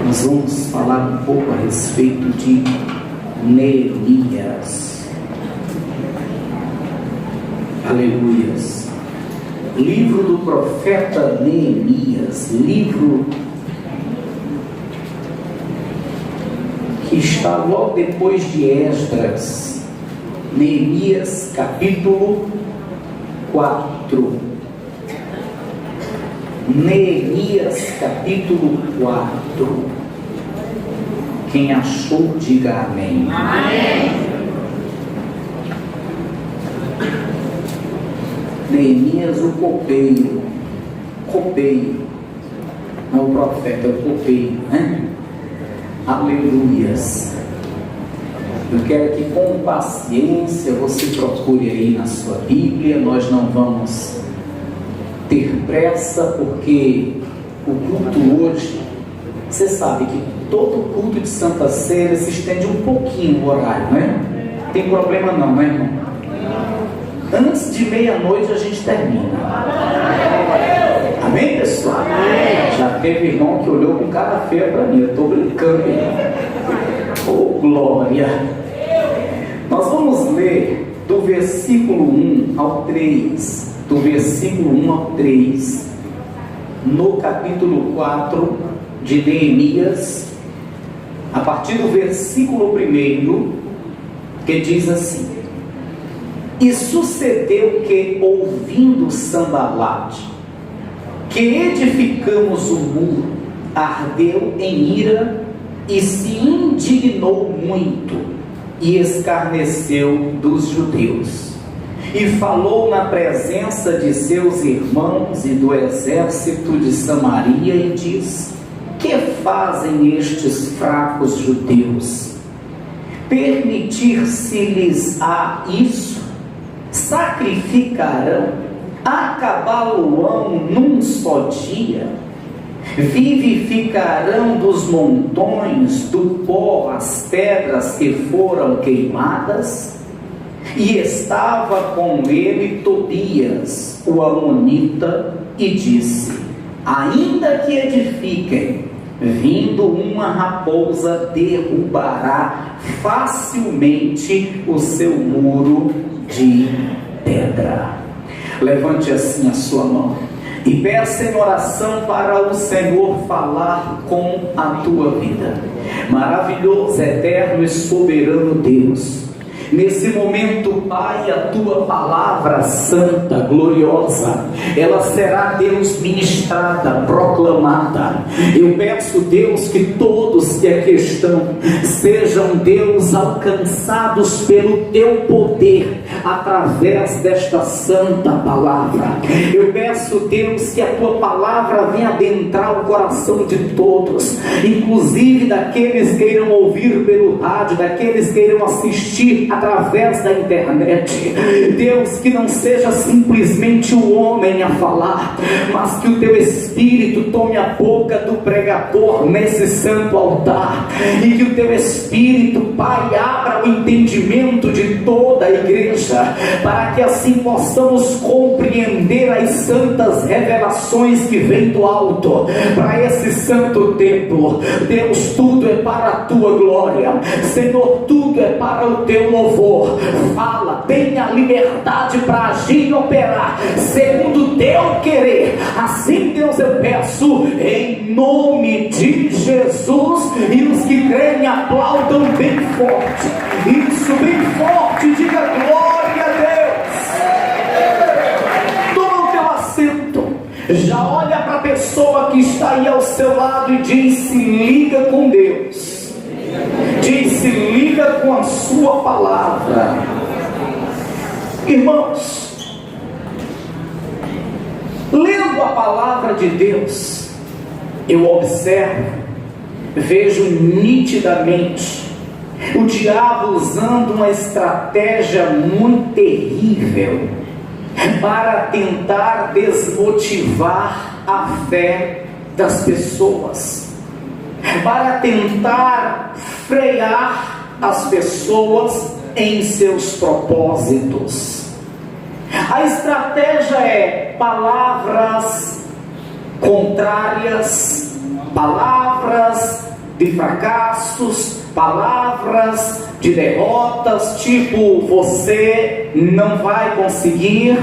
Nós vamos falar um pouco a respeito de Neemias. Aleluias. Livro do profeta Neemias, livro que está logo depois de Esdras. Neemias capítulo 4. Neemias capítulo 4. Quem achou, diga amém. Amém. Neemias, o copeiro. Não o profeta, é o copeiro, né? Aleluias. Eu quero que com paciência você procure aí na sua Bíblia. Nós não vamos ter pressa, porque o culto hoje, você sabe que todo culto de Santa Ceia se estende um pouquinho o horário, né? Não tem problema não, né, irmão? Antes de meia-noite a gente termina. Amém, pessoal? Já teve irmão que olhou com cara feia para mim. Eu estou brincando, irmão. Oh, glória! Nós vamos ler do versículo 1 ao 3. Do versículo 1 ao 3, no capítulo 4 de Neemias, a partir do versículo 1, que diz assim: E sucedeu que, ouvindo Sanbalate, que edificamos o muro, ardeu em ira e se indignou muito, e escarneceu dos judeus. E falou na presença de seus irmãos e do exército de Samaria e diz: Que fazem estes fracos judeus? Permitir-se-lhes a isso? Sacrificarão? Acabá-lo-ão num só dia? Vivificarão dos montões do pó as pedras que foram queimadas? E estava com ele Tobias, o amonita, e disse: Ainda que edifiquem, vindo uma raposa derrubará facilmente o seu muro de pedra. Levante assim a sua mão e peça em oração para o Senhor falar com a tua vida. Maravilhoso, eterno e soberano Deus, nesse momento, Pai, a tua palavra santa, gloriosa, ela será, Deus, ministrada, proclamada. Eu peço, Deus, que todos que aqui estão sejam, Deus, alcançados pelo teu poder através desta santa palavra. Eu peço, Deus, que a tua palavra venha adentrar o coração de todos, inclusive daqueles que irão ouvir pelo rádio, daqueles que irão assistir através da internet. Deus, que não seja simplesmente o homem a falar, mas que o teu Espírito tome a boca do pregador nesse santo altar, e que o teu Espírito, Pai, abra o entendimento de toda a igreja, para que assim possamos compreender as santas revelações que vêm do alto para esse santo templo. Deus, tudo é para a tua glória. Senhor, tudo é para o teu louvor. Fala, tenha liberdade para agir e operar segundo o teu querer. Assim, Deus, eu peço em nome de Jesus. E os que creem aplaudam bem forte. Isso, bem forte, diga glória a Deus. Toma o teu assento. Já olha para a pessoa que está aí ao seu lado e diz: se liga com Deus. Diz: se liga com a sua palavra. Irmãos, lendo a palavra de Deus, eu observo, vejo nitidamente o diabo usando uma estratégia muito terrível para tentar desmotivar a fé das pessoas, para tentar frear as pessoas em seus propósitos. A estratégia é palavras contrárias, palavras de fracassos, palavras de derrotas, tipo: você não vai conseguir,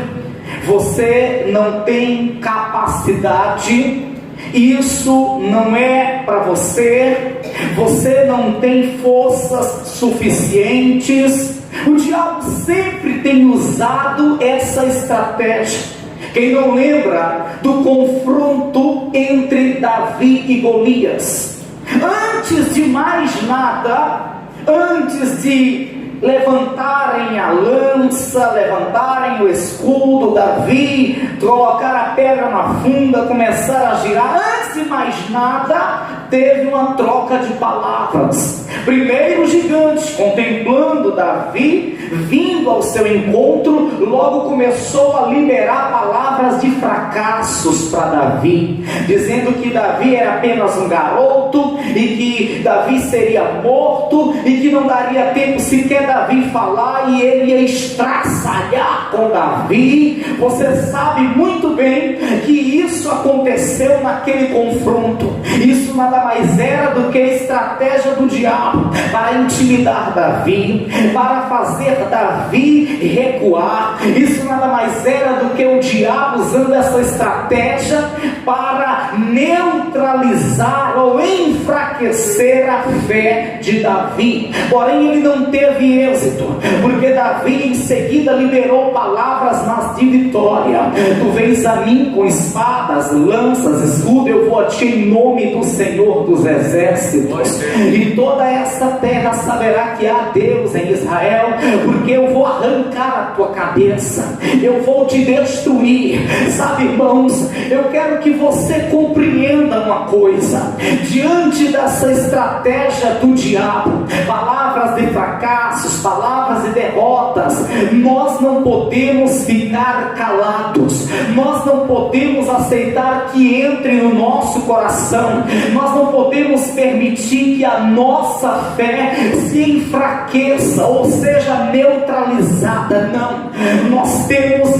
você não tem capacidade, isso não é para você, você não tem forças suficientes. O diabo sempre tem usado essa estratégia. Quem não lembra do confronto entre Davi e Golias? Antes de mais nada, antes de levantarem a lança, levantarem o escudo, Davi colocar a pedra na funda, começar a girar, antes de mais nada, teve uma troca de palavras. Primeiro o gigante, contemplando Davi, vindo ao seu encontro, logo começou a liberar palavras de fracassos para Davi, dizendo que Davi era apenas um garoto, e que Davi seria morto, e que não daria tempo sequer Davi falar, e ele ia estraçalhar com Davi. Você sabe muito bem que isso aconteceu naquele confronto. Isso nada mais era do que a estratégia do diabo para intimidar Davi, para fazer Davi recuar. Isso nada mais era do que o diabo usando essa estratégia para neutralizar ou enfraquecer a fé de Davi. Porém, ele não teve êxito, porque Davi em seguida liberou palavras de vitória. Tu vens a mim com espadas, lanças, escudo, eu vou a ti em nome do Senhor dos exércitos, e toda essa terra saberá que há Deus em Israel, porque eu vou arrancar a tua cabeça, eu vou te destruir. Sabe, irmãos, eu quero que você compreenda uma coisa: diante dessa estratégia do diabo, palavras de fracassos, palavras de derrotas, nós não podemos ficar calados, nós não podemos aceitar que entre no nosso coração, nós não podemos permitir que a nossa fé se enfraqueça ou seja neutralizada. Não, nós temos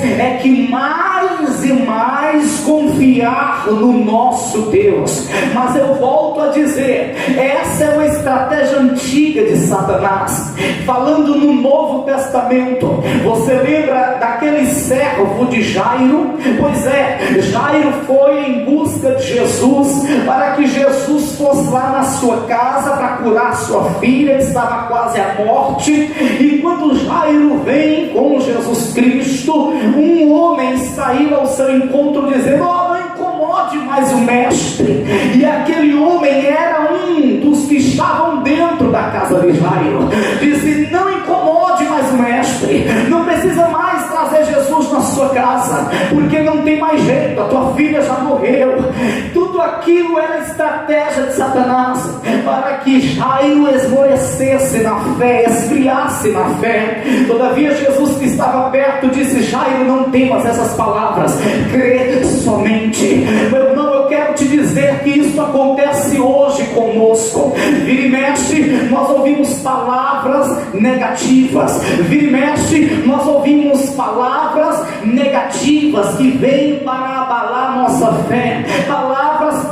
que mais e mais confiar no nosso Deus. Mas eu volto a dizer, essa é uma estratégia antiga de Satanás. Falando no Novo Testamento, você lembra daquele servo de Jairo? Pois é, Jairo foi em busca de Jesus, para que Jesus fosse lá na sua casa para curar sua filha, estava quase à morte. E quando Jairo vem com Jesus Cristo, um homem saiu ao seu encontro dizendo: oh, não incomode mais o mestre. E aquele homem era um dos que estavam dentro da casa de Jairo. Disse: não incomode mais o mestre, não precisa mais trazer Jesus na sua casa, porque não tem mais jeito, a tua filha já morreu. Tudo aquilo era estratégia de Satanás, para que Jairo esmorecesse na fé, esfriasse na fé. Todavia Jesus, que estava perto, disse: Jairo, não temas essas palavras, crê somente. Meu irmão, eu quero te dizer que isso acontece hoje conosco. Vira e mexe, nós ouvimos palavras negativas. Vira e mexe, nós ouvimos palavras negativas que vêm para abalar nossa fé, palavras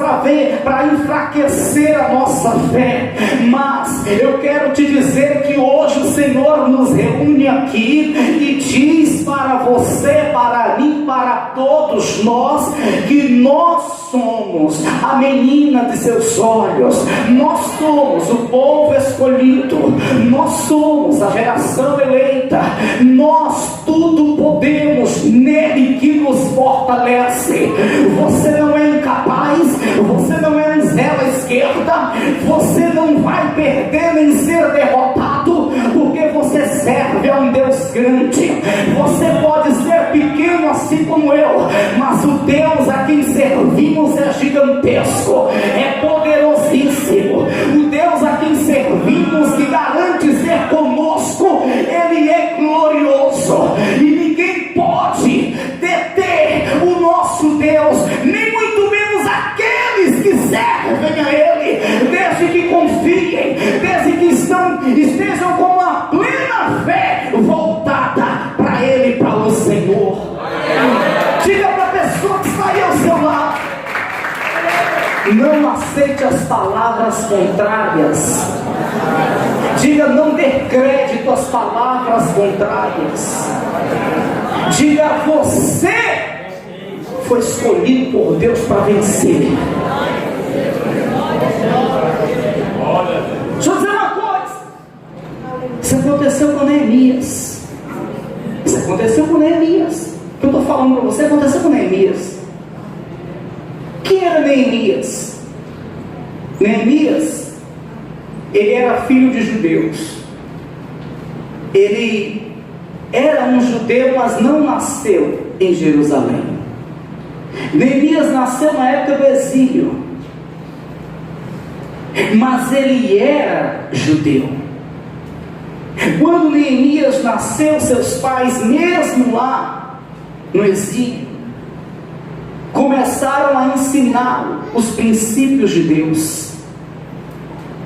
para enfraquecer a nossa fé. Mas eu quero te dizer que hoje o Senhor nos reúne aqui e diz para você, para mim, para todos nós, que nós somos a menina de seus olhos, nós somos o povo escolhido, nós somos a geração eleita, nós tudo podemos nele que nos fortalece. Você não é incapaz, você não é um zero à esquerda, você não vai perder nem ser derrotado, porque você serve a um Deus grande. Você pode ser pequeno assim como eu, mas o Deus a quem servimos é gigantesco, é poderosíssimo. O Deus a quem servimos, que garante ser conosco, Ele é glorioso, e ninguém pode deter o nosso Deus, nem muito menos aqueles que servem a Ele, desde que confiem, desde que estejam com uma plena fé voltada para Ele e para o Senhor. Diga para a pessoa que está aí ao seu lado: Não aceite as palavras contrárias. Diga: não dê crédito às palavras contrárias. Diga: você foi escolhido por Deus para vencer. Deixa eu dizer uma coisa. Isso aconteceu com Neemias. Isso aconteceu com Neemias. O que eu estou falando para você aconteceu com Neemias. Quem era Neemias? Neemias, ele era filho de judeus. Ele era um judeu, mas não nasceu em Jerusalém. Neemias nasceu na época do exílio, mas ele era judeu. Quando Neemias nasceu, seus pais, mesmo lá no exílio, começaram a ensiná-lo os princípios de Deus.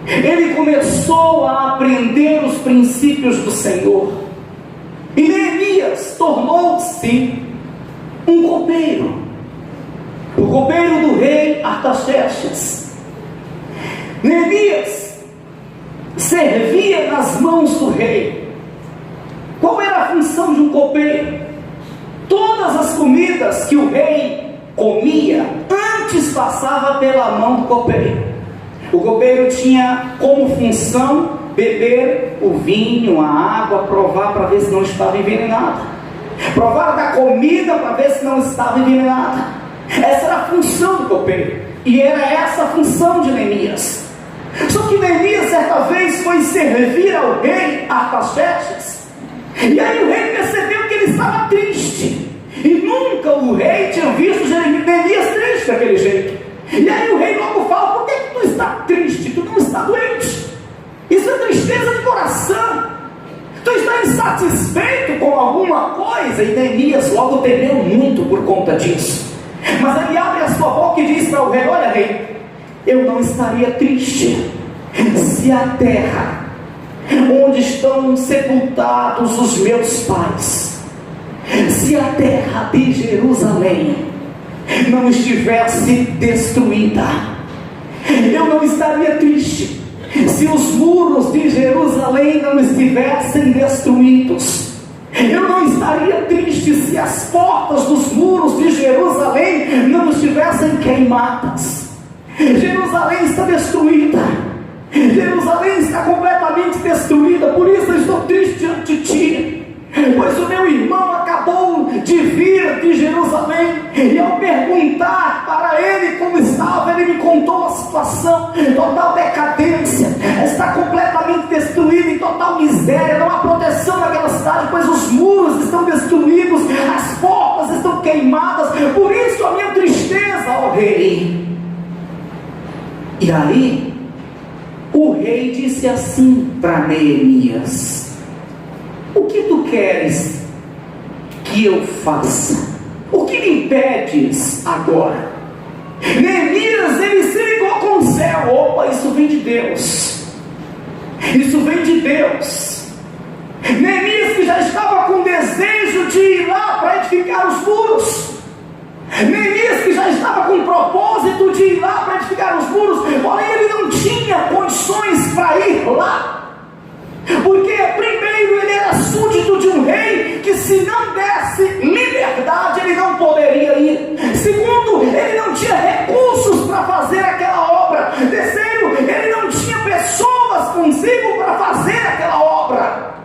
Ele começou a aprender os princípios do Senhor. E Neemias tornou-se um copeiro. O copeiro do rei Artaxerxes. Neemias servia nas mãos do rei. Qual era a função de um copeiro? Todas as comidas que o rei comia, antes passava pela mão do copeiro. O copeiro tinha como função beber o vinho, a água, provar para ver se não estava envenenado, provar da comida para ver se não estava envenenada. Essa era a função do copeiro, e era essa a função de Neemias. Só que Neemias certa vez foi servir ao rei Artaxerxes, e aí o rei percebeu que ele estava triste, e nunca o rei tinha visto Neemias triste daquele jeito. E aí o rei logo fala: por que tu está triste? Tu não está doente. Isso é tristeza de coração. Tu está insatisfeito com alguma coisa. E Neemias logo temeu muito por conta disso. Mas ele abre a sua boca e diz para o rei: olha, rei, eu não estaria triste se a terra onde estão sepultados os meus pais, se a terra de Jerusalém não estivesse destruída. Eu não estaria triste se os muros de Jerusalém não estivessem destruídos. Eu não estaria triste se as portas dos muros de Jerusalém não estivessem queimadas. Jerusalém está destruída. Jerusalém está completamente destruída. Por isso eu estou triste diante de ti, pois o meu irmão acabou de vir de Jerusalém, e ao perguntar para ele como estava, ele me contou a situação: total decadência, está completamente destruída, em total miséria, não há proteção naquela cidade, pois os muros estão destruídos, as portas estão queimadas. Por isso a minha tristeza, ó rei. E aí o rei disse assim para Neemias: o que tu queres que eu faça? O que me impedes agora? Neemias, ele se ligou com o céu. Opa, isso vem de Deus. Isso vem de Deus. Neemias, que já estava com desejo de ir lá para edificar os muros. Neemias, que já estava com o propósito de ir lá para edificar os muros, porém ele não tinha condições para ir lá. Porque primeiro ele era súdito de um rei que, se não desse liberdade, ele não poderia ir. Segundo, ele não tinha recursos para fazer aquela obra. Terceiro, ele não tinha pessoas consigo para fazer aquela obra.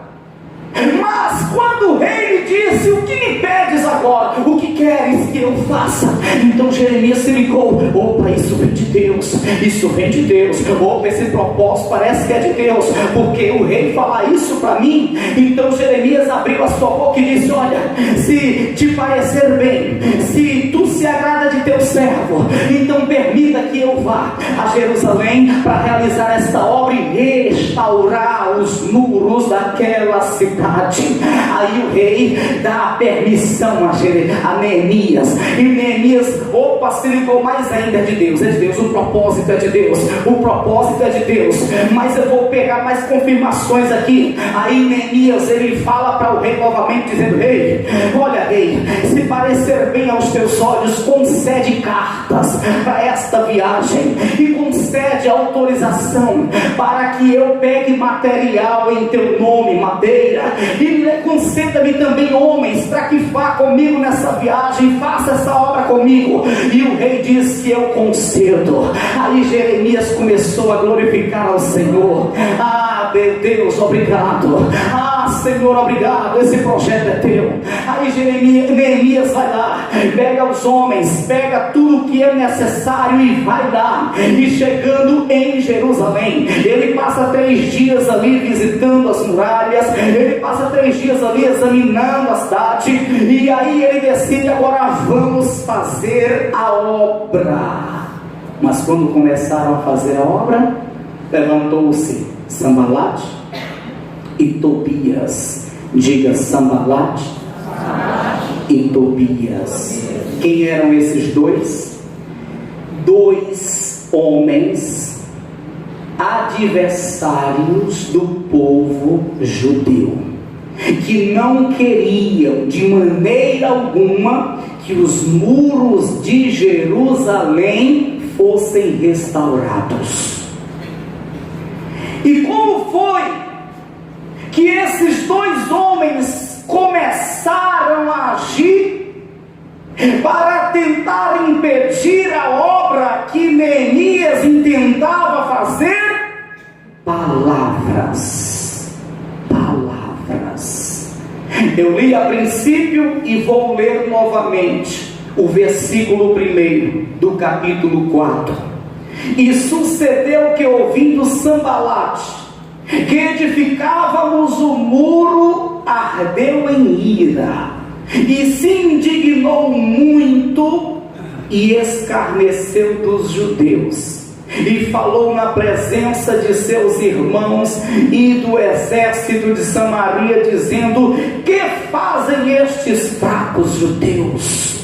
Mas quando o rei lhe disse: o que me pedes agora? O que queres que eu faça? Então Jeremias se ligou: opa, isso vem de Deus. Isso vem de Deus. Opa, esse propósito parece que é de Deus, porque o rei fala isso para mim. Então Jeremias abriu a sua boca e disse: olha, se te parecer bem, se tu se agrada de teu servo, então permita que eu vá a Jerusalém para realizar esta obra e restaurar os muros daquela cidade. Aí o rei dá a permissão a Neemias, e Neemias, se ligou mais ainda de Deus. É de Deus, o propósito é de Deus, o propósito é de Deus. Mas eu vou pegar mais confirmações aqui. Aí Neemias, ele fala para o rei novamente, dizendo: rei, olha rei, se parecer bem aos teus olhos, concede cartas para esta viagem, e concede autorização para que eu pegue material em teu nome, madeira, e conceda-me também homens para que vá comigo nessa viagem, faça essa obra comigo. E o rei disse: eu concedo. Aí Jeremias começou a glorificar ao Senhor. Meu Deus, obrigado. Senhor, obrigado, esse projeto é teu. Aí Neemias vai lá, pega os homens, pega tudo que é necessário e vai lá. E chegando em Jerusalém, ele passa 3 dias ali visitando as muralhas, ele passa 3 dias ali examinando a cidade, e aí ele decide: agora vamos fazer a obra. Mas quando começaram a fazer a obra, levantou-se Sambalate e Tobias. Diga: Sambalate e Tobias. Quem eram esses dois? 2 homens adversários do povo judeu, que não queriam de maneira alguma que os muros de Jerusalém fossem restaurados. E como foi que esses 2 homens começaram a agir para tentar impedir a obra que Neemias intentava fazer? Palavras. Eu li a princípio e vou ler novamente o versículo 1 do capítulo 4. E sucedeu que, ouvindo Sambalate que edificávamos o muro, ardeu em ira e se indignou muito e escarneceu dos judeus, e falou na presença de seus irmãos e do exército de Samaria, dizendo: que fazem estes fracos judeus?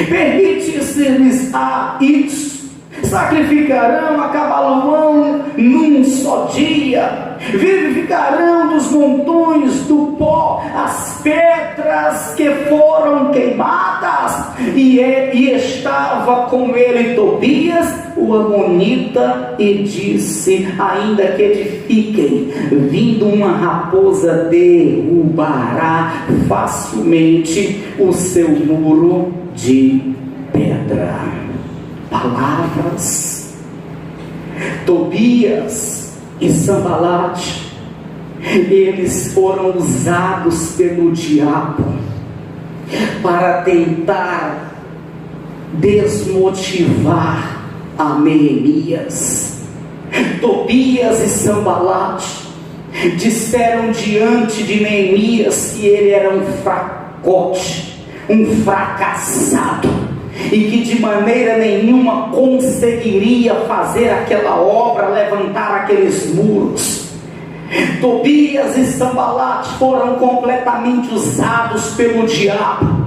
Permite-se-lhes a isso? Sacrificarão, acabarão num só dia, vivificarão dos montões do pó as pedras que foram queimadas. E estava com ele Tobias, o amonita, e disse: ainda que edifiquem, vindo uma raposa derrubará facilmente o seu muro de pedra. Palavras. Tobias e Sambalate, eles foram usados pelo diabo para tentar desmotivar a Neemias. Tobias e Sambalate disseram diante de Neemias que ele era um fracote, um fracassado, e que de maneira nenhuma conseguiria fazer aquela obra, levantar aqueles muros. Tobias e Sambalate foram completamente usados pelo diabo,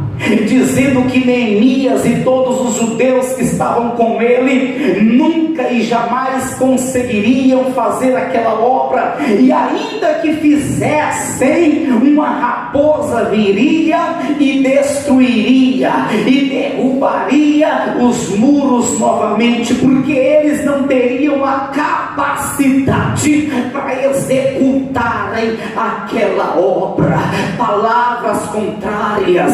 dizendo que Neemias e todos os judeus que estavam com ele nunca e jamais conseguiriam fazer aquela obra, e ainda que fizessem, uma raposa viria e destruiria e derrubaria os muros novamente, porque eles não teriam a capacidade para executarem aquela obra. Palavras contrárias.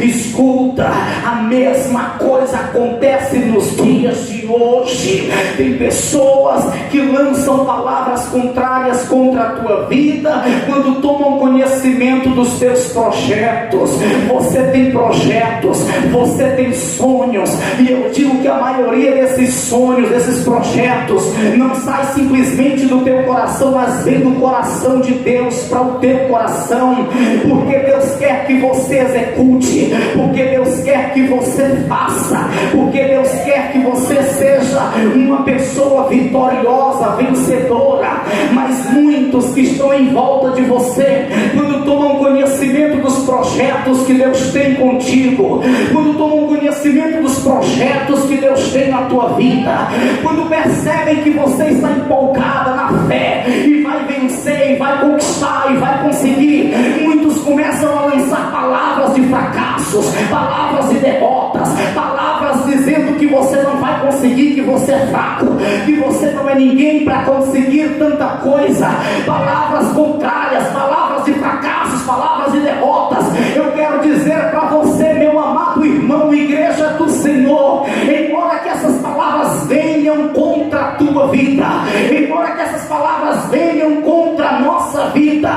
Escuta, a mesma coisa acontece nos dias de hoje. Tem pessoas que lançam palavras contrárias contra a tua vida quando tomam conhecimento dos teus projetos. Você tem projetos, você tem sonhos, e eu digo que a maioria desses sonhos, desses projetos, não sai simplesmente do teu coração, mas vem do coração de Deus para o teu coração, porque Deus quer que você execute, porque Deus quer que você faça, porque porque Deus quer que você seja uma pessoa vitoriosa, vencedora. Mas muitos que estão em volta de você, quando tomam conhecimento dos projetos que Deus tem contigo, quando tomam conhecimento dos projetos que Deus tem na tua vida, quando percebem que você está empolgada na fé e vai vencer, e vai conquistar, e vai conseguir, muitos começam a lançar palavras de fracassos, palavras de derrotas, palavras dizendo que você não vai conseguir, que você é fraco, que você não é ninguém para conseguir tanta coisa, palavras contrárias, palavras de fracassos, palavras de derrotas. Eu quero dizer para você, meu amado irmão, igreja do Senhor, embora que essas palavras venham contra a tua vida, embora que essas palavras venham contra a nossa vida,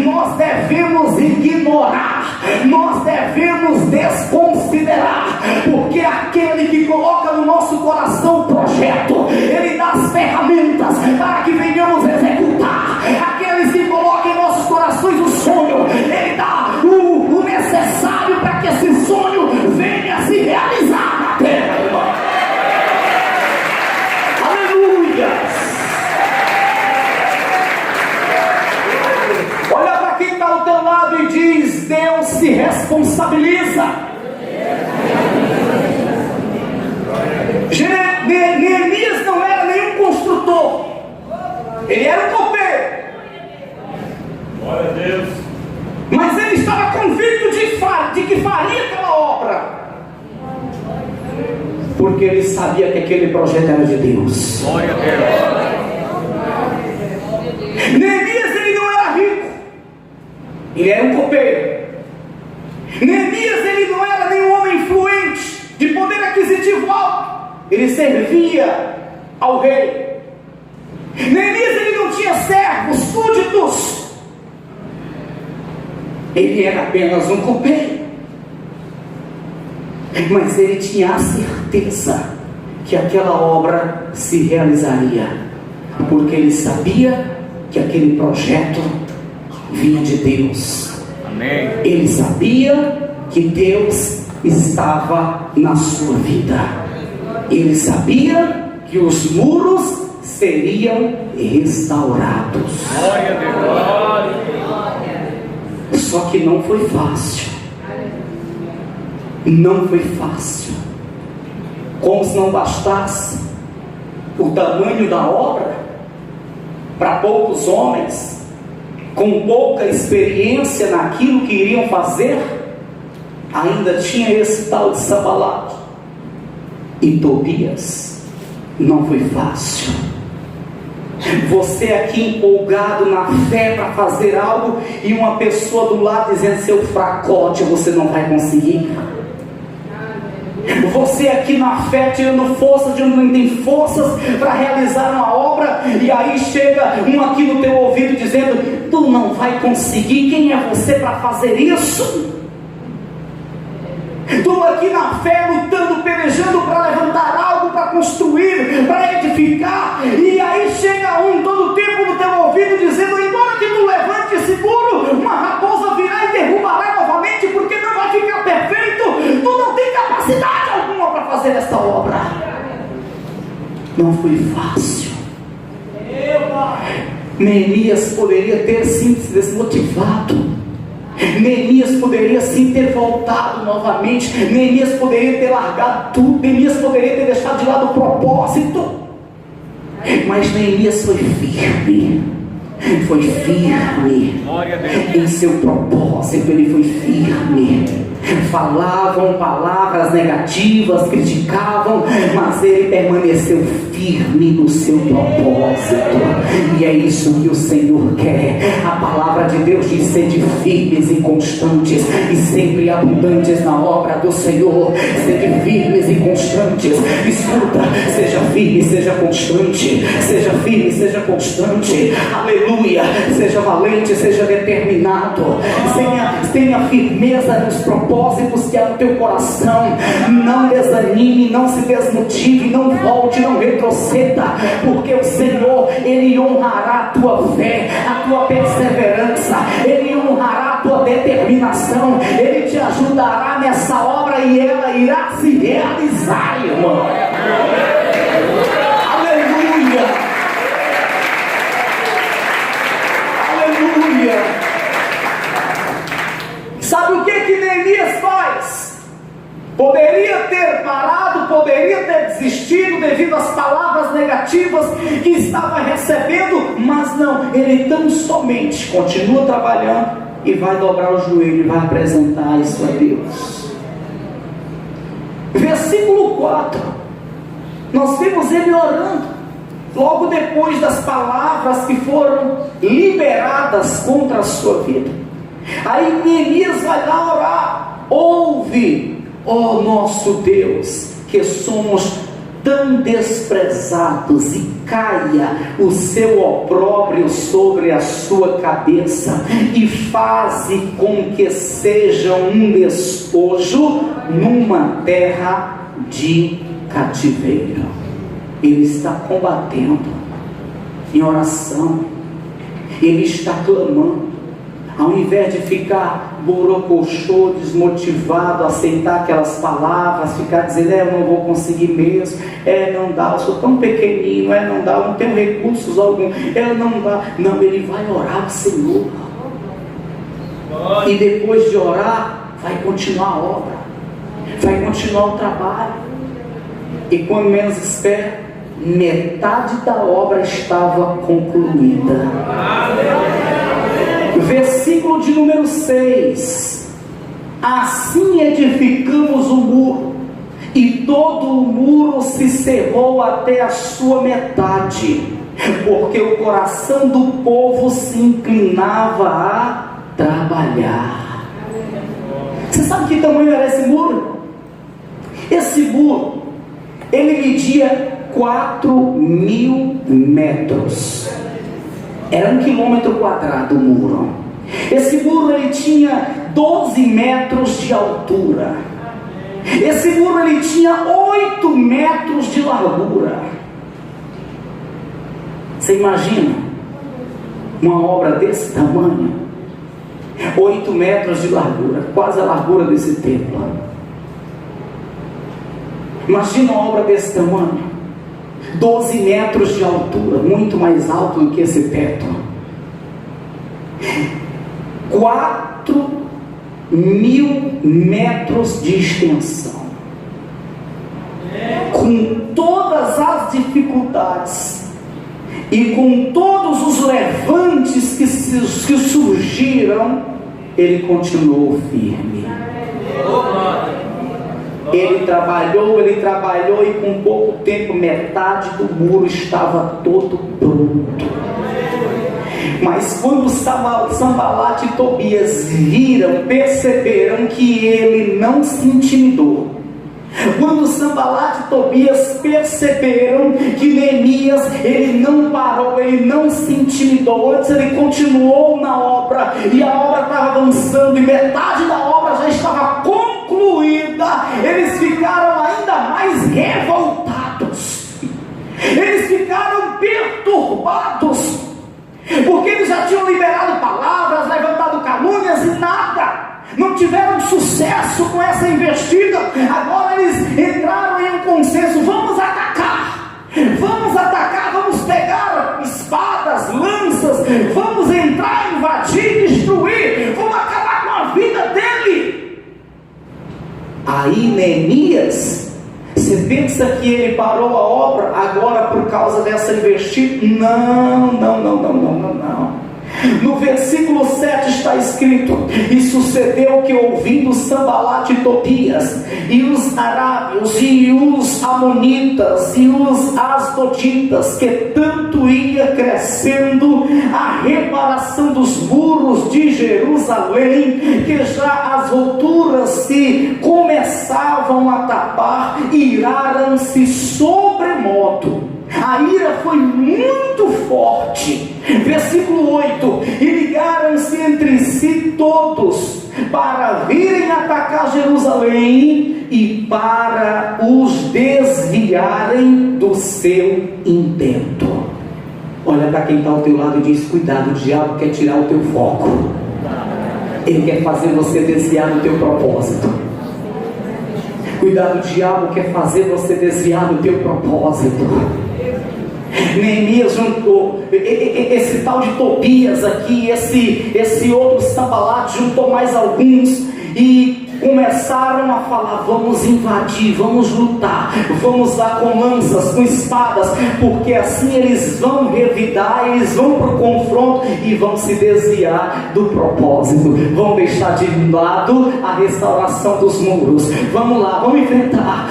nós devemos ignorar, nós devemos desconsiderar, porque aquele que coloca no nosso coração o projeto, ele dá as ferramentas para que venhamos executar. Aqueles que colocam em nossos corações o sonho, ele dá o necessário para que esse sonho venha a se realizar na terra, irmão. Aleluia! Olha para quem está ao teu lado e diz: Deus se responsabiliza. Neemias não era nenhum construtor, ele era um copeiro. Glória a Deus. Mas ele estava convicto de que faria aquela obra, porque ele sabia que aquele projeto era de Deus. Glória a Deus. Neemias, ele não era rico, ele era um copeiro. Neemias, ele não era nenhum homem influente, de poder aquisitivo alto, ele servia ao rei. Neemias, ele não tinha servos, súditos, ele era apenas um copeiro, mas ele tinha a certeza que aquela obra se realizaria, porque ele sabia que aquele projeto vinha de Deus. Amém. Ele sabia que Deus estava na sua vida, ele sabia que os muros seriam restaurados. Glória a Deus. Só que não foi fácil. Não foi fácil. Como se não bastasse o tamanho da obra para poucos homens com pouca experiência naquilo que iriam fazer, ainda tinha esse tal de Sanbalate e Tobias. Não foi fácil. Você aqui empolgado na fé para fazer algo, e uma pessoa do lado dizendo: seu fracote, você não vai conseguir. Você aqui na fé tirando força de onde não tem forças para realizar uma obra, e aí chega um aqui no teu ouvido dizendo: tu não vai conseguir. Quem é você para fazer isso? Tu aqui na fé lutando, pelejando para levantar algo, para construir, para edificar, e aí chega um todo tempo no teu ouvido dizendo: embora que tu levante esse muro, uma raposa virá e derrubará novamente, porque não vai ficar perfeito. Tu não tem capacidade alguma para fazer esta obra. Não foi fácil. Neemias poderia ter sim se desmotivado. Neemias poderia sim ter voltado novamente. Neemias poderia ter largado tudo. Neemias poderia ter deixado de lado o propósito. Mas Neemias foi firme. Foi firme em seu propósito. Ele foi firme. Falavam palavras negativas, criticavam, mas ele permaneceu firme no seu propósito. E é isso que o Senhor quer. A palavra de Deus diz: sede firmes e constantes, e sempre abundantes na obra do Senhor. Sede firmes e constantes. Escuta, seja firme, seja constante. Seja firme, seja constante. Aleluia. Seja valente, seja determinado. Tenha firmeza nos propósitos que há no teu coração. Não desanime, não se desmotive, não volte, não retroceda, porque o Senhor, Ele honrará a tua fé, a tua perseverança, Ele honrará a tua determinação, Ele te ajudará nessa obra e ela irá se realizar, irmão. Aleluia! Aleluia! Sabe o que Neemias faz? Poderia ter parado, poderia ter desistido devido às palavras negativas que estava recebendo, mas não, ele tão somente continua trabalhando e vai dobrar o joelho e vai apresentar isso a Deus. Versículo 4, nós vimos ele orando, logo depois das palavras que foram liberadas contra a sua vida. Aí Neemias vai lá orar: ouve, ó nosso Deus, que somos tão desprezados, e caia o seu opróbrio sobre a sua cabeça, e faze com que seja um despojo numa terra de cativeiro. Ele está combatendo em oração, ele está clamando. Ao invés de ficar borocochô, desmotivado, aceitar aquelas palavras, ficar dizendo: eu não vou conseguir mesmo, não dá, eu sou tão pequenino, não dá, eu não tenho recursos algum, não dá. Não, ele vai orar ao Senhor, e depois de orar, vai continuar a obra, vai continuar o trabalho, e quando menos espera, metade da obra estava concluída. Versículo de número 6: assim edificamos o muro, e todo o muro se cerrou até a sua metade, porque o coração do povo se inclinava a trabalhar. Você sabe que tamanho era esse muro? Esse muro, ele media 4.000 metros. Era 1 quilômetro quadrado o muro. Esse muro ele tinha 12 metros de altura. Esse muro ele tinha 8 metros de largura. Você imagina uma obra desse tamanho? 8 metros de largura, quase a largura desse templo. Imagina uma obra desse tamanho. 12 metros de altura, muito mais alto do que esse teto. 4.000 metros de extensão. Com todas as dificuldades e com todos os levantes que surgiram, ele continuou firme. Ele trabalhou e com pouco tempo metade do muro estava todo pronto. Mas quando Sanbalat e Tobias perceberam que ele não se intimidou, quando Sanbalat e Tobias perceberam que Neemias, ele não parou, ele não se intimidou, antes ele continuou na obra, e a obra estava avançando, e metade da obra já estava concluída, eles ficaram ainda mais revoltados, eles ficaram perturbados, porque eles já tinham liberado palavras, levantado calúnias e nada, não tiveram sucesso com essa investida. Agora eles entraram em um consenso: vamos atacar, vamos pegar espadas, lanças, vamos entrar, invadir, destruir, vamos acabar com a vida dele. Aí Neemias, você pensa que ele parou a obra agora por causa dessa investida? Não. No versículo 7 está escrito: e sucedeu que, ouvindo Sanbalat e Tobias, e os arábios, e os amonitas, e os asdoditas, que tanto ia crescendo a reparação dos muros de Jerusalém, que já as alturas se começavam a tapar, iraram-se sobremodo. A ira foi muito forte. Versículo 8: e ligaram-se entre si todos para virem atacar Jerusalém e para os desviarem do seu intento. Olha para quem está ao teu lado e diz: cuidado, o diabo quer tirar o teu foco. Ele quer fazer você desviar do teu propósito. Cuidado, o diabo quer fazer você desviar do teu propósito. Neemias juntou esse tal de Tobias aqui, esse outro Sanbalate, juntou mais alguns e começaram a falar: vamos invadir, vamos lutar, vamos lá com lanças, com espadas, porque assim eles vão revidar, eles vão para o confronto e vão se desviar do propósito, vão deixar de lado a restauração dos muros. Vamos lá, vamos enfrentar,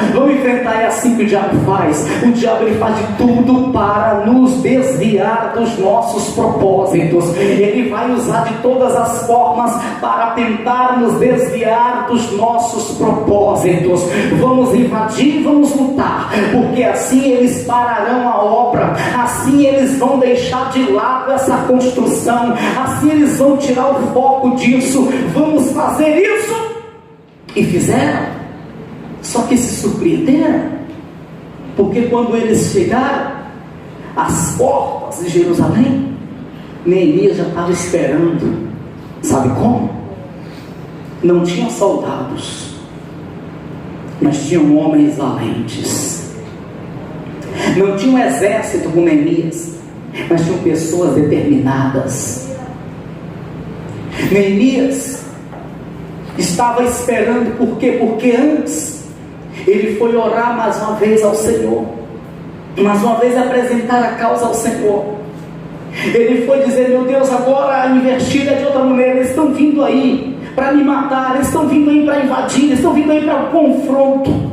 é assim que o diabo faz. O diabo, ele faz de tudo para nos desviar dos nossos propósitos. Ele vai usar de todas as formas para tentar nos desviar dos nossos propósitos. Vamos invadir, vamos lutar, porque assim eles pararão a obra, assim eles vão deixar de lado essa construção, assim eles vão tirar o foco disso. Vamos fazer isso. E fizeram. Só que se surpreenderam, porque quando eles chegaram às portas de Jerusalém, Neemias já estava esperando. Sabe como? Não tinham soldados, mas tinham homens valentes. Não tinha um exército com Neemias, mas tinham pessoas determinadas. Neemias estava esperando, por quê? Porque antes ele foi orar mais uma vez ao Senhor, mais uma vez apresentar a causa ao Senhor. Ele foi dizer: meu Deus, agora a investida é de outra maneira, eles estão vindo aí para me matar, eles estão vindo aí para invadir, eles estão vindo aí para o confronto.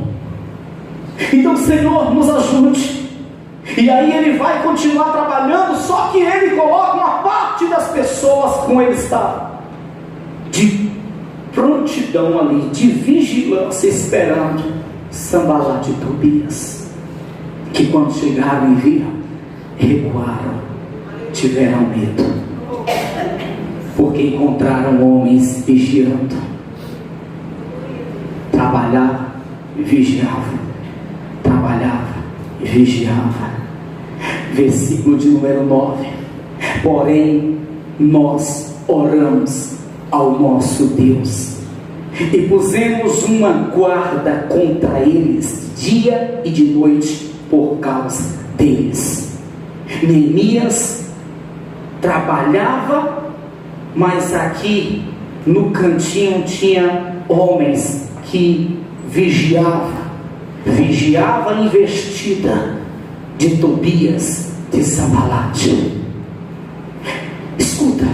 Então, Senhor, nos ajude. E aí ele vai continuar trabalhando, só que ele coloca uma parte das pessoas com ele está de prontidão ali, de vigilância, esperando Sanbalate e Tobias, que quando chegaram e viram, recuaram, tiveram medo, porque encontraram homens vigiando. Trabalhava e vigiava, trabalhava e vigiava. Versículo de número 9: porém nós oramos ao nosso Deus e pusemos uma guarda contra eles dia e de noite por causa deles. Neemias trabalhava, mas aqui no cantinho tinha homens que vigiava a investida de Tobias, de Sanbalate. Escuta,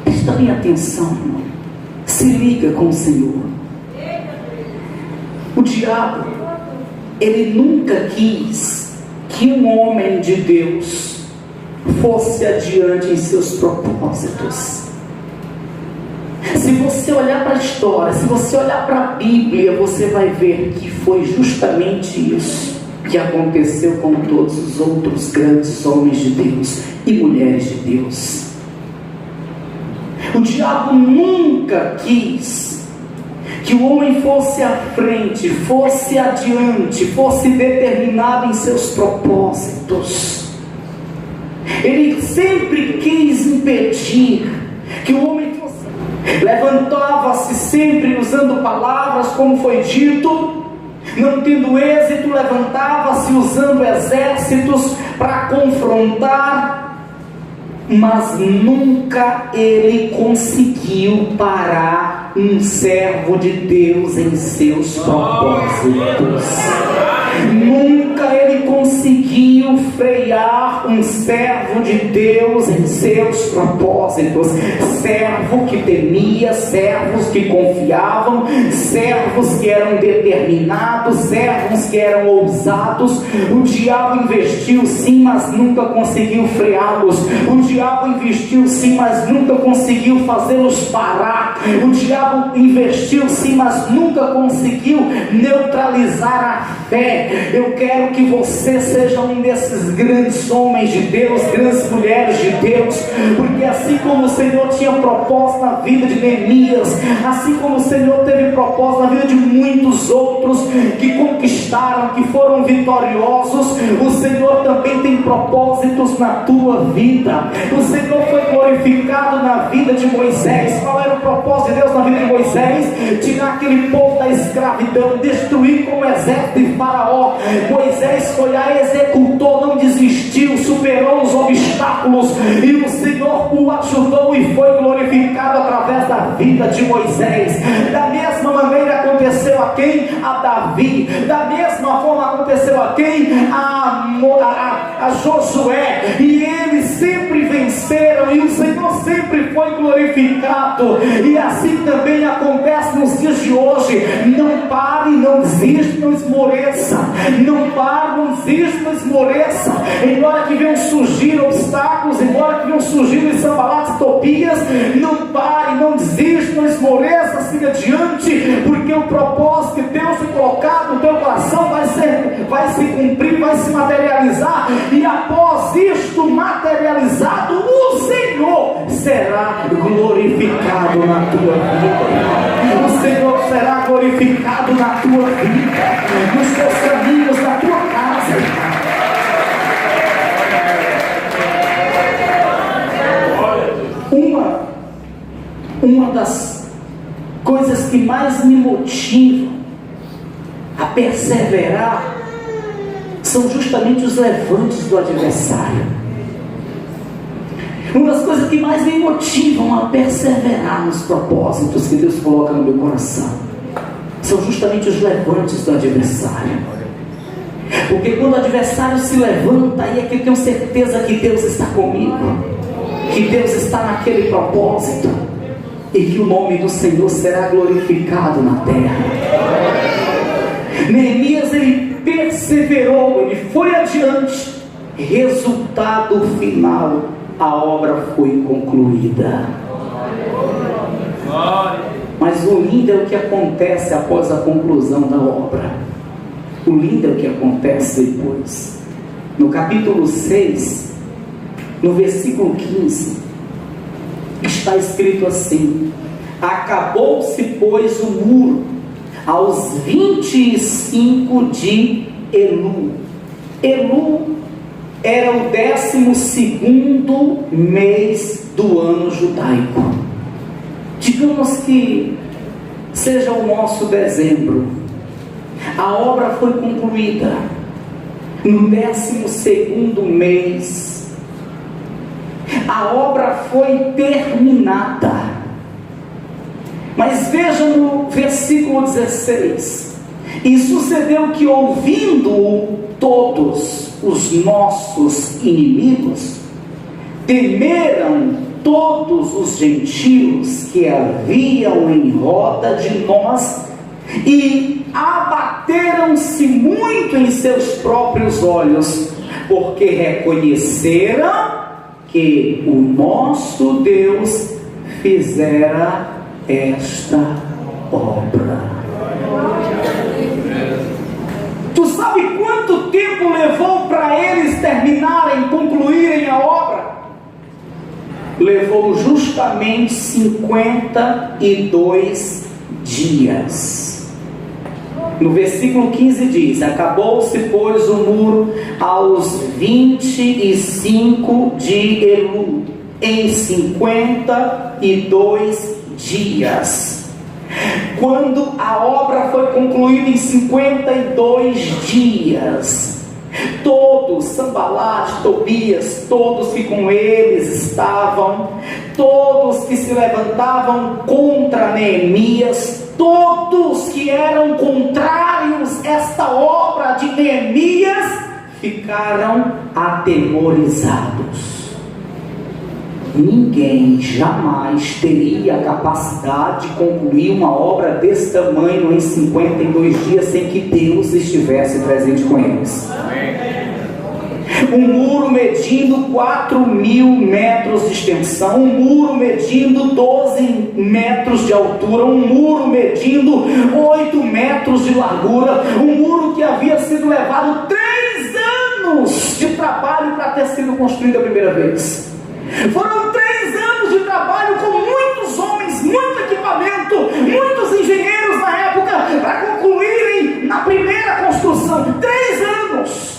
presta bem atenção, irmão. Se liga com o Senhor. O diabo, ele nunca quis que um homem de Deus fosse adiante em seus propósitos. Se você olhar para a história, se você olhar para a Bíblia, você vai ver que foi justamente isso que aconteceu com todos os outros grandes homens de Deus e mulheres de Deus. O diabo nunca quis que o homem fosse à frente, fosse adiante, fosse determinado em seus propósitos. Ele sempre quis impedir que o homem fosse. Levantava-se sempre usando palavras, como foi dito. Não tendo êxito, levantava-se usando exércitos para confrontar, mas nunca ele conseguiu parar um servo de Deus em seus propósitos. Nunca ele conseguiu frear um servo de Deus em seus propósitos. Servo que temia, servos que confiavam, servos que eram determinados, servos que eram ousados. O diabo investiu sim, mas nunca conseguiu freá-los. O diabo investiu sim, mas nunca conseguiu fazê-los parar. O diabo investiu sim, mas nunca conseguiu neutralizar a fé. Eu quero que você seja um desses grandes homens de Deus, grandes mulheres de Deus, porque assim como o Senhor tinha propósito na vida de Neemias, assim como o Senhor teve propósito na vida de muitos outros que conquistaram, que foram vitoriosos, o Senhor também tem propósitos na tua vida. O Senhor foi glorificado na vida de Moisés. Qual era o propósito de Deus na vida de Moisés? Tirar aquele povo da escravidão, destruir com o exército de Faraó. Moisés foi lá, executou, não desistiu, superou os obstáculos, e o Senhor o ajudou e foi glorificado através da vida de Moisés. Da mesma maneira aconteceu a quem? A Davi. Da mesma forma aconteceu a quem? A Josué. E eles sempre venceram, e o Senhor sempre foi glorificado. E assim também acontece nos dias de hoje. Não pare, não desista, não esmoreça. Não pare, não desista, não esmoreça. Embora que venham surgir obstáculos, embora que venham surgir Sanbalates, Tobias, não pare, não desista, não esmoreça, siga adiante, porque o propósito que Deus tem colocado no teu coração vai se cumprir, vai se materializar, e após isto materializado, o Senhor será glorificado na tua vida. O Senhor será glorificado na tua vida, nos teus caminhos, na tua casa. Uma das coisas que mais me motivam a perseverar são justamente os levantes do adversário. Uma das coisas que mais me motivam a perseverar nos propósitos que Deus coloca no meu coração são justamente os levantes do adversário. Porque quando o adversário se levanta, aí é que eu tenho certeza que Deus está comigo, que Deus está naquele propósito, e que o nome do Senhor será glorificado na terra. Neemias, ele perseverou, ele foi adiante. Resultado final, a obra foi concluída. Mas o lindo é o que acontece após a conclusão da obra. O lindo é o que acontece depois. No capítulo 6, no versículo 15, está escrito assim: acabou-se, pois, o muro aos 25 de Elu. Elu era o 12º mês do ano judaico. Digamos que seja o nosso dezembro. A obra foi concluída no 12º mês. A obra foi terminada. Mas veja no versículo 16: e sucedeu que, ouvindo todos os nossos inimigos, temeram todos os gentios que haviam em roda de nós, e abateram-se muito em seus próprios olhos, porque reconheceram que o nosso Deus fizera esta obra. Tu sabe quanto tempo levou para eles terminarem, concluírem a obra? Levou justamente 52 dias. No versículo 15 diz: acabou-se, pois, o muro aos 25 de Elu, em 52 dias. Quando a obra foi concluída em 52 dias, todos, Sanbalate, Tobias, todos que com eles estavam, todos que se levantavam contra Neemias, todos que eram contrários a esta obra de Neemias, ficaram atemorizados. Ninguém jamais teria a capacidade de concluir uma obra desse tamanho em 52 dias sem que Deus estivesse presente com eles. Um muro medindo 4.000 metros de extensão, um muro medindo 12 metros de altura, um muro medindo 8 metros de largura, um muro que havia sido levado 3 anos de trabalho sendo construído a primeira vez. Foram 3 anos de trabalho com muitos homens, muito equipamento, muitos engenheiros na época para concluírem na primeira construção. 3 anos.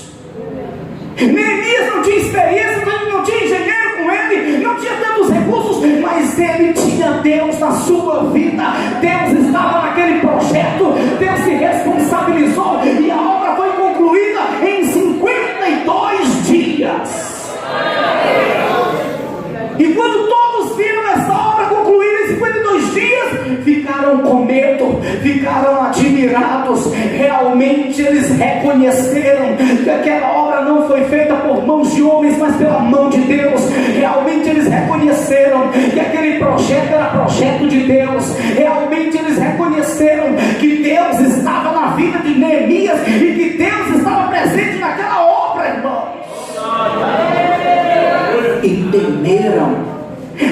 Neemias não tinha experiência, não tinha engenheiro com ele, não tinha tantos recursos, mas ele tinha Deus na sua vida. Deus estava naquele projeto, Deus se responsabilizou e a obra foi concluída em 52 dias. E quando todos viram essa obra concluída em 52 dias, ficaram com medo, ficaram admirados. Realmente eles reconheceram que aquela obra não foi feita por mãos de homens, mas pela mão de Deus. Realmente eles reconheceram que aquele projeto era projeto de Deus. Realmente eles reconheceram que Deus estava na vida de Neemias e que Deus estava presente naquela obra, irmãos. E temeram.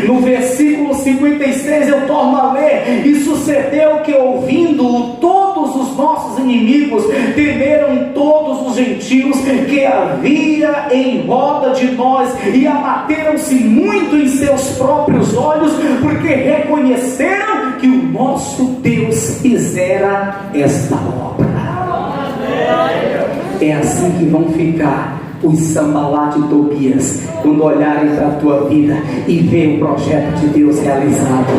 No versículo 56 eu torno a ler: e sucedeu que, ouvindo todos os nossos inimigos, temeram todos os gentios que havia em roda de nós, e abateram-se muito em seus próprios olhos, porque reconheceram que o nosso Deus fizera esta obra. É assim que vão ficar os Sambalat e Tobias quando olharem para a tua vida e ver o projeto de Deus realizado.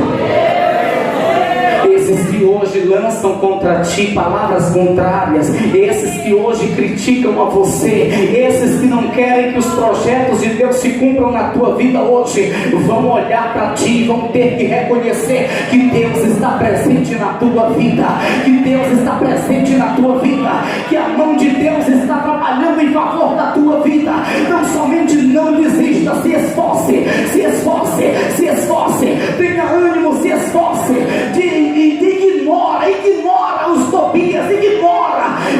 Esses que hoje lançam contra ti palavras contrárias, esses que hoje criticam a você, esses que não querem que os projetos de Deus se cumpram na tua vida hoje, vão olhar para ti e vão ter que reconhecer que Deus está presente na tua vida, que Deus está presente na tua vida, que a mão de Deus está trabalhando em favor da tua vida. Não somente não desista, se esforce, se esforce, se esforce, tenha ânimo, se esforce, ignora os Tobias,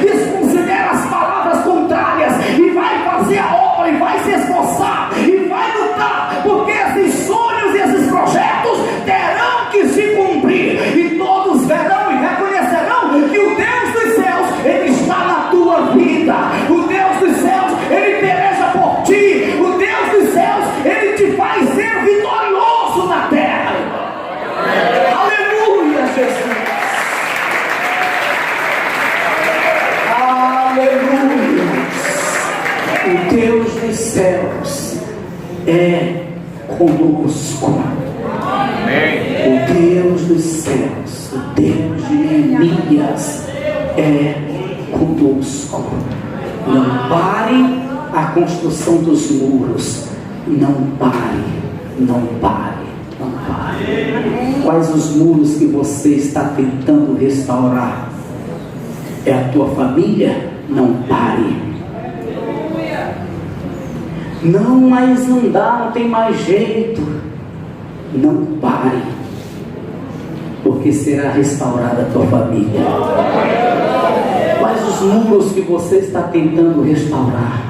desconsidera as palavras contrárias e vai fazer a obra e vai se esforçar e vai lutar, porque esses sonhos e esses projetos terão que se cumprir, e todos verão e reconhecerão que o Deus dos céus, Ele está na tua vida. O Deus dos céus, Ele peleja por ti. O Deus dos céus, Ele te faz ser vitorioso na terra. Aleluia, Jesus. O Deus dos céus é conosco. O Deus dos céus, o Deus de Neemias é conosco. Não pare a construção dos muros. Não pare, não pare, não pare. Quais os muros que você está tentando restaurar? É a tua família? Não pare. Não mais andar, não tem mais jeito. Não pare, porque será restaurada a tua família. Quais os muros que você está tentando restaurar?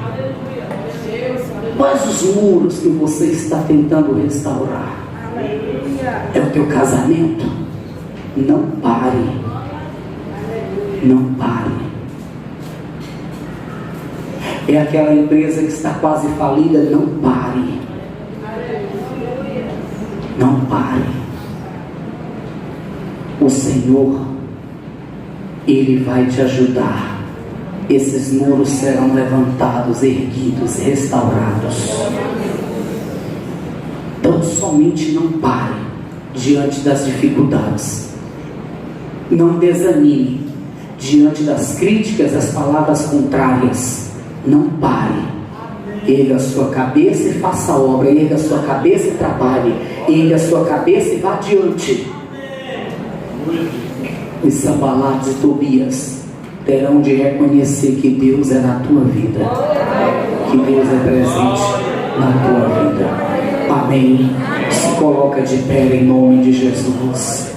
Quais os muros que você está tentando restaurar? É o teu casamento? Não pare. Não pare. É aquela empresa que está quase falida? Não pare. Não pare. O Senhor, Ele vai te ajudar. Esses muros serão levantados, erguidos, restaurados. Então somente não pare diante das dificuldades. Não desanime diante das críticas, das palavras contrárias. Não pare. Erga a sua cabeça e faça a obra. Erga a sua cabeça e trabalhe. Erga a sua cabeça e vá adiante. Os Sambalats e Tobias terão de reconhecer que Deus é na tua vida, que Deus é presente na tua vida. Amém. Se coloca de pé em nome de Jesus.